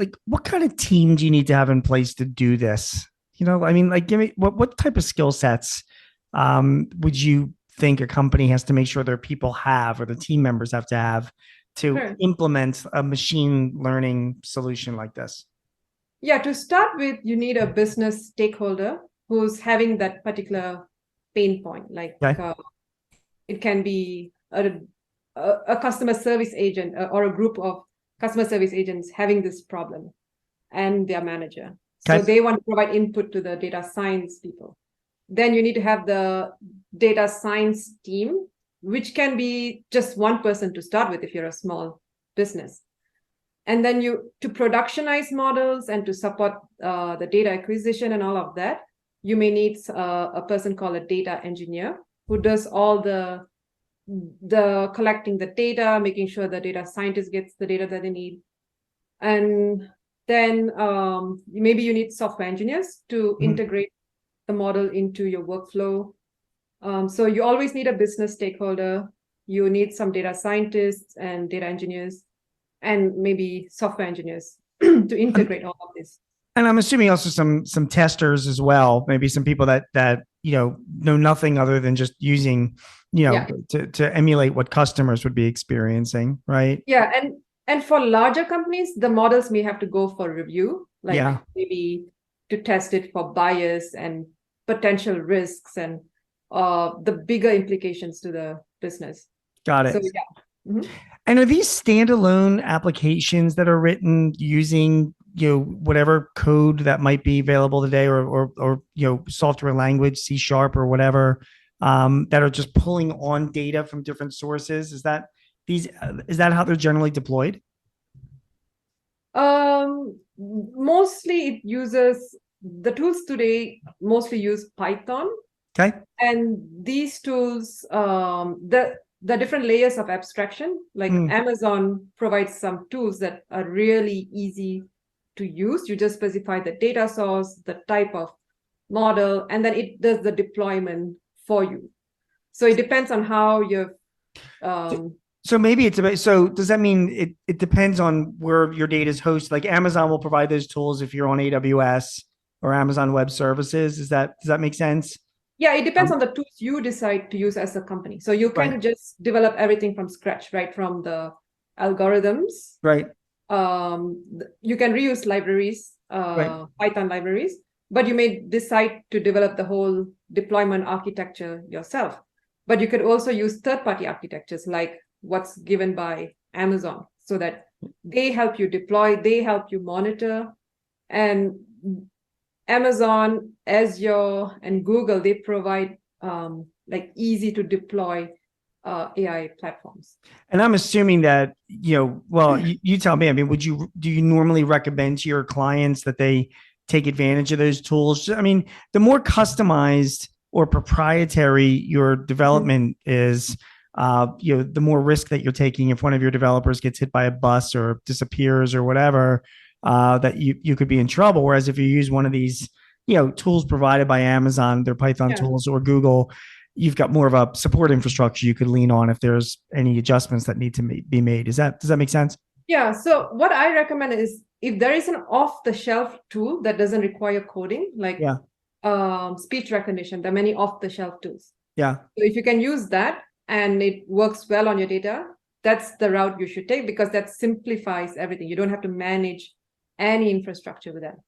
like what kind of team do you need to have in place to do this? I mean, like, give me what type of skill sets would you think a company has to make sure their people have, or the team members have to have, to Sure. implement a machine learning solution like this? Yeah, to start with, you need a business stakeholder who's having that particular pain point. Like Okay. it can be a customer service agent or a group of customer service agents having this problem and their manager. So Okay. they want to provide input to the data science people. Then you need to have the data science team, which can be just one person to start with if you're a small business. And then to productionize models and to support the data acquisition and all of that, you may need a person called a data engineer who does all the collecting the data, making sure the data scientist gets the data that they need. And then maybe you need software engineers to Mhm. integrate the model into your workflow. So you always need a business stakeholder. You need some data scientists and data engineers, and maybe software engineers to And, integrate all of this. and I'm assuming also some testers as well, maybe some people that know nothing other than just using, Yeah, to emulate what customers would be experiencing, right? yeah, and for larger companies, the models may have to go for review, like Yeah, maybe to test it for bias and potential risks and the bigger implications to the business. got So it. yeah. Mhm. And are these standalone applications that are written using, whatever code that might be available today, or software language, C sharp or whatever, that are just pulling on data from different sources? Is that how they're generally deployed? Mostly it uses the tools today mostly use Python, Okay. and these tools, the different layers of abstraction, like Mm. Amazon provides some tools that are really easy to use. You just specify the data source, the type of model, and then it does the deployment for you. So it depends on how you've um, So maybe it's about, so does that mean it depends on where your data is hosted? Like Amazon will provide those tools if you're on AWS or Amazon Web Services. Does that make sense? yeah, it depends Um, on the tools you decide to use as a company. So you right, can just develop everything from scratch, right? From the algorithms. right, You can reuse libraries, right. Python libraries, but you may decide to develop the whole deployment architecture yourself. But you could also use third-party architectures like what's given by Amazon, so that they help you deploy, they help you monitor. And Amazon, Azure, and Google, they provide like easy to deploy AI platforms. And I'm assuming that, well, you tell me. I mean, do you normally recommend to your clients that they take advantage of those tools? I mean, the more customized or proprietary your Mhm. development is, the more risk that you're taking if one of your developers gets hit by a bus or disappears or whatever, that you could be in trouble. Whereas if you use one of these, tools provided by Amazon, their Python Yeah. tools, or Google, you've got more of a support infrastructure you could lean on if there's any adjustments that need to be made. Does that make sense? Yeah. So what I recommend is if there is an off-the-shelf tool that doesn't require coding, like Yeah. speech recognition, there are many off-the-shelf tools. Yeah. So if you can use that and it works well on your data, that's the route you should take because that simplifies everything. You don't have to manage any infrastructure with that.